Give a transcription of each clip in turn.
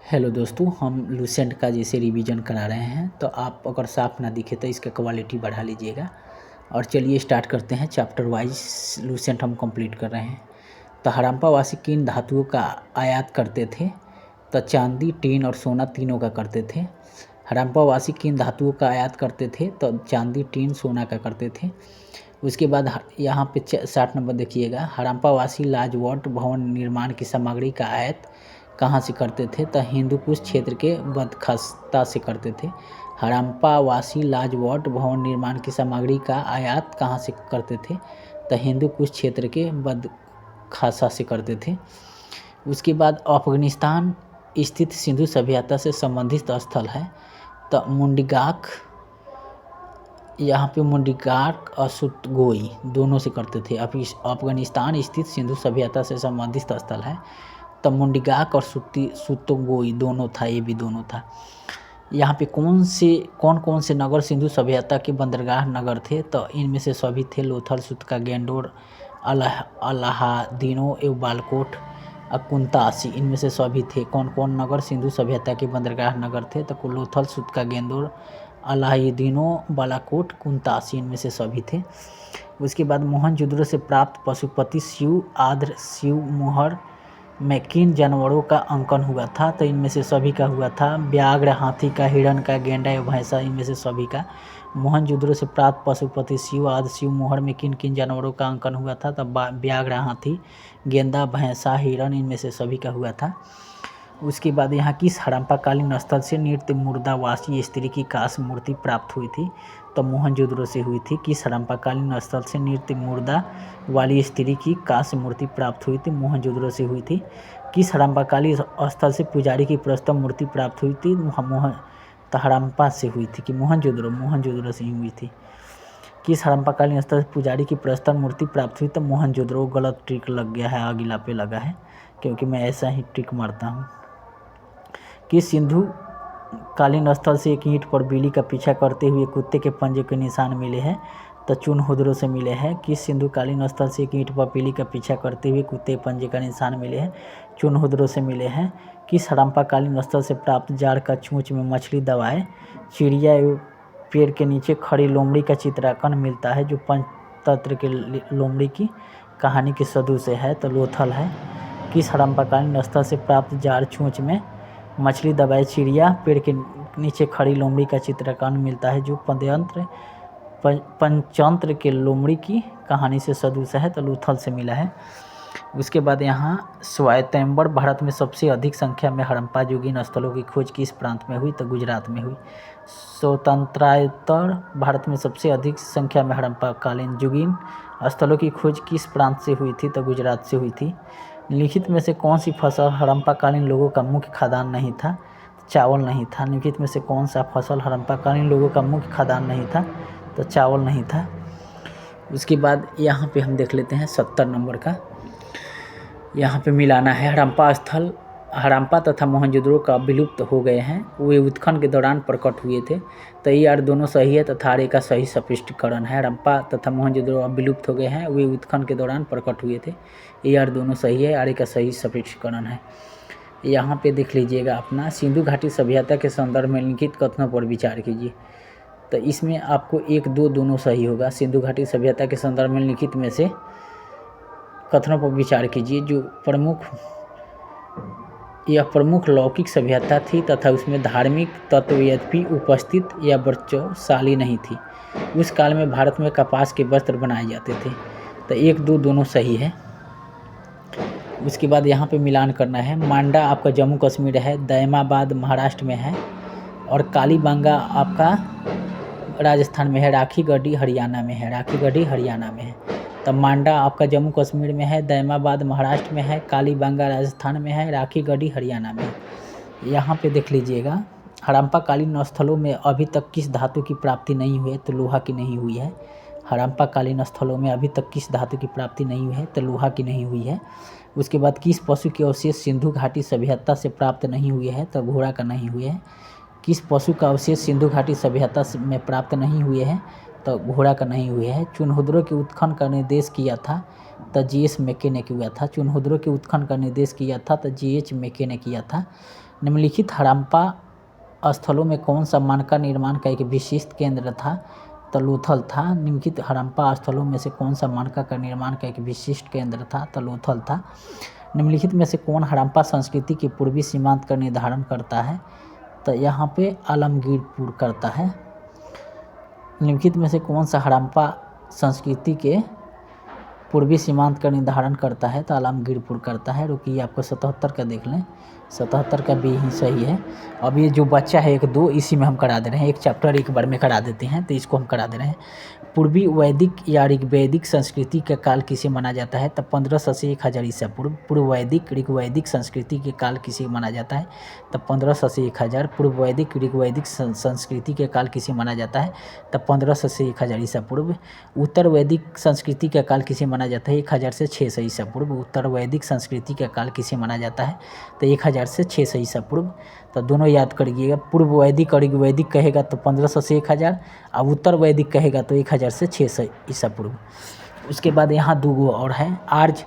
Hello दोस्तों, हम Lucent का जैसे रिवीजन करा रहे हैं तो आप अगर साफ ना दिखे तो इसका क्वालिटी बढ़ा लीजिएगा। और चलिए स्टार्ट करते हैं। चैप्टर वाइज लूसेंट हम कंप्लीट कर रहे हैं। तो हड़प्पावासी किन धातुओं का आयात करते थे? तो चांदी, टीन और सोना तीनों का करते थे। हड़प्पावासी किन धातुओं का आयात करते थे? तो चांदी, टीन, सोना का करते थे। उसके बाद यहाँ पे 60 नंबर देखिएगा। हड़प्पावासी लाजवाब भवन निर्माण की सामग्री का आयात कहाँ से करते थे? तो हिंदू कुश क्षेत्र के बदख्ता से करते थे। हड़प्पावासी लाजवाब भवन निर्माण की सामग्री का आयात कहाँ से करते थे? तो हिंदू कुश क्षेत्र के बदख्ता से करते थे। उसके बाद अफगानिस्तान स्थित सिंधु सभ्यता से संबंधित स्थल है। तो मुंडिगाक, यहाँ पे मुंडिगाक और सुतगोई दोनों से करते थे। अफगानिस्तान स्थित सिंधु सभ्यता से संबंधित स्थल है। तो मुंडिगाक और सुतगोई दोनों था, ये भी दोनों था। यहाँ पे कौन कौन से नगर सिंधु सभ्यता के बंदरगाह नगर थे? तो इनमें से सभी थे लोथल, सुतका, गेंडोर, अलाहादीनो एवं बालकोट, कुंतासी। इनमें से सभी थे। कौन कौन नगर सिंधु सभ्यता के बंदरगाह नगर थे? तो लोथल, सुतका, गेंदोर, अलाहादीनो, बालाकोट, कुंतासी, इनमें से सभी थे। उसके बाद मोहनजोदड़ो से प्राप्त पशुपति शिव, आद्र, शिव मोहर में किन जानवरों का अंकन हुआ था? तो इनमें से सभी का हुआ था। व्याघ्र, हाथी का, हिरण का, गेंडा एवं भैंसा, इनमें से सभी का। मोहनजोदड़ो से प्राप्त पशुपति शिव, आदि, शिव मोहर में किन किन जानवरों का अंकन हुआ था? तब व्याघ्र, हाथी, गेंदा, भैंसा, हिरण, इनमें से सभी का हुआ था। उसके बाद यहाँ किस हड़प्पाकालीन स्थल से नृत्य मुर्दावासी स्त्री की कांस्य मूर्ति प्राप्त हुई थी? तो मोहनजोदड़ो से हुई थी। किस हड़प्पाकालीन स्थल से नृत्य मुर्दा वाली स्त्री की कांस्य मूर्ति प्राप्त हुई थी? मोहनजोदड़ो से हुई थी। किस हड़प्पाकालीन स्थल से पुजारी की प्रस्तम मूर्ति प्राप्त हुई थी? तो हड़प्पा से हुई थी कि मोहनजोदड़ो से ही हुई थी। किस हड़प्पाकालीन स्थल से पुजारी की प्रस्तम मूर्ति प्राप्त हुई? तो मोहनजोदड़ो। गलत ट्रिक लग गया है, अगला पे लगा है, क्योंकि मैं ऐसा ही ट्रिक मारता हूँ। किस सिंधु कालीन स्थल से एक ईंट पर बिल्ली का पीछा करते हुए कुत्ते के पंजे के निशान मिले हैं? तो चुनहुदरो से मिले हैं। किस सिंधु कालीन स्थल से एक ईंट पर बिल्ली का पीछा करते हुए कुत्ते के पंजे का निशान मिले हैं? चुनहुदरो से मिले हैं। किस हड़प्पाकालीन स्थल से प्राप्त जाड़ का चोंच में मछली दबाए चिड़िया एवं पेड़ के नीचे खड़ी लोमड़ी का चित्रांकन मिलता है, जो पंचतंत्र के लोमड़ी की कहानी के सदृश है? तो लोथल है। किस हड़प्पाकालीन स्थल से प्राप्त जाड़ चोंच में मछली दबाए चिड़िया पेड़ के नीचे खड़ी लोमड़ी का चित्रांकन मिलता है, जो पंचतंत्र के लोमड़ी की कहानी से सदृश है? तो लोथल से मिला है। उसके बाद यहाँ श्वेतंबर भारत में सबसे अधिक संख्या में हड़प्पा युगीन स्थलों की खोज किस प्रांत में हुई? तो गुजरात में हुई। स्वतंत्रोत्तर भारत में सबसे अधिक संख्या में हड़प्पाकालीन युगीन स्थलों की खोज किस प्रांत से हुई थी? तो गुजरात से हुई थी। लिखित में से कौन सी फसल हड़प्पाकालीन लोगों का मुख्य खाद्यान्न नहीं था? चावल नहीं था। निम्नलिखित में से कौन सा फसल हड़प्पाकालीन लोगों का मुख्य खाद्यान्न नहीं था? तो चावल नहीं था। उसके बाद यहाँ पे हम देख लेते हैं 70 नंबर का। यहाँ पे मिलाना है। हड़प्पा स्थल हड़प्पा तथा मोहनजोदड़ो का विलुप्त हो गए हैं, वे उत्खनन के दौरान प्रकट हुए थे। तो ये यार दोनों सही है तथा आर्य का सही स्पष्टीकरण है। हड़प्पा तथा मोहनजोदड़ो अब विलुप्त हो गए हैं, वे उत्खनन के दौरान प्रकट हुए थे। ये यार दोनों सही है, आर्य का सही स्पष्टीकरण है। यहाँ पे देख लीजिएगा अपना सिंधु घाटी सभ्यता के संदर्भ में लिखित कथनों पर विचार कीजिए। तो इसमें आपको 1, 2 दोनों सही होगा। सिंधु घाटी सभ्यता के संदर्भ में लिखित में से कथनों पर विचार कीजिए। जो प्रमुख लौकिक सभ्यता थी तथा उसमें धार्मिक तत्व यद्यपि उपस्थित या वर्चस्वशाली नहीं थी। उस काल में भारत में कपास के वस्त्र बनाए जाते थे। तो 1, 2 दोनों सही है। उसके बाद यहाँ पे मिलान करना है। मांडा आपका जम्मू कश्मीर है, दैमाबाद महाराष्ट्र में है, और कालीबांगा आपका राजस्थान में है, राखीगढ़ी हरियाणा में है। तो मांडा आपका जम्मू कश्मीर में है, दैमाबाद महाराष्ट्र में है, कालीबांगा राजस्थान में है, राखीगढ़ी हरियाणा में है। यहाँ पे देख लीजिएगा। हड़प्पाकालीन स्थलों में अभी तक किस धातु की प्राप्ति नहीं हुई है? तो लोहा की नहीं हुई है। हड़प्पाकालीन स्थलों में अभी तक किस धातु की प्राप्ति नहीं हुई है? तो लोहा की नहीं हुई है। उसके बाद किस पशु के अवशेष सिंधु घाटी सभ्यता से प्राप्त नहीं हुए हैं? तो घोड़ा का नहीं हुए है। किस पशु का अवशेष सिंधु घाटी सभ्यता में प्राप्त नहीं हुए हैं? तो घोड़ा का नहीं हुए है। चुनहुदरो के उत्खनन का निर्देश किया था? तो जीएस मेके ने किया था। चुनहुदरो के उत्खनन का निर्देश किया था? तो जीएच मेके ने किया था। निम्नलिखित हड़प्पा स्थलों में कौन सा मानका निर्माण का एक विशिष्ट केंद्र था? तो लोथल था। निम्नलिखित हड़प्पा स्थलों में से कौन सा मानका का निर्माण का एक विशिष्ट केंद्र था? तो लोथल था। निम्नलिखित में से कौन हड़प्पा संस्कृति के पूर्वी सीमांत का निर्धारण करता है? तो यहाँ पे आलमगीरपुर करता है। निम्नलिखित में से कौन सा हड़प्पा संस्कृति के पूर्वी सीमांत का निर्धारण करता है? तो आलमगीरपुर करता है। रुकिए आपको 77 का देख लें, 77 का भी ही सही है। अब ये जो बच्चा है 1-2 इसी में हम करा दे रहे हैं, एक चैप्टर एक बार में करा देते हैं, तो इसको हम करा दे रहे हैं। पूर्वी वैदिक या ऋग्वैदिक संस्कृति का काल किसे माना जाता है? तो 1500 से 1000 ईसा पूर्व। पूर्व वैदिक ऋग्वैदिक संस्कृति के काल किसे माना जाता है? तो 1500 से 1000। पूर्व वैदिक ऋग्वैदिक संस्कृति के काल किसे माना जाता है? तो 1500 से 1000 ईसा पूर्व। उत्तर वैदिक संस्कृति का काल किसे माना जाता है? 1000 से 600 ईसा पूर्व। उत्तर वैदिक संस्कृति का काल किसे माना जाता है? तो 1000 से 600 ईसा पूर्व। तो दोनों याद करिएगा, पूर्व वैदिक और ऋग्वैदिक कहेगा तो 1500 से 1000, और उत्तर वैदिक कहेगा तो 1000 से 600 ईसा पूर्व। उसके बाद यहाँ 2 और है। आर्य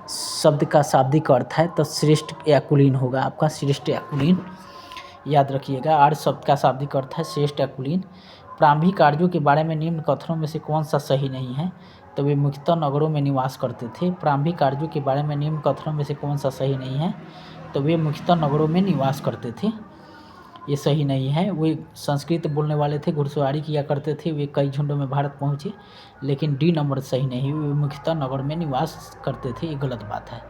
शब्द का शाब्दिक अर्थ है तो श्रेष्ठ या कुलीन होगा आपका, श्रेष्ठ या कुलीन याद रखिएगा। आर्य शब्द का शाब्दिक अर्थ है श्रेष्ठ या कुलीन। प्रारंभिक आर्यों के बारे में निम्न कथनों में से कौन सा सही नहीं है? तो वे मुख्यतः नगरों में निवास करते थे। प्रारंभिक आर्यों के बारे में निम्न कथनों में से कौन सा सही नहीं है? तो वे मुख्यतः नगरों में निवास करते थे, ये सही नहीं है। वे संस्कृत बोलने वाले थे, घुड़सवारी किया करते थे, वे कई झुंडों में भारत पहुँचे, लेकिन डी नंबर सही नहीं, वे मुख्यतः नगर में निवास करते थे, ये गलत बात है।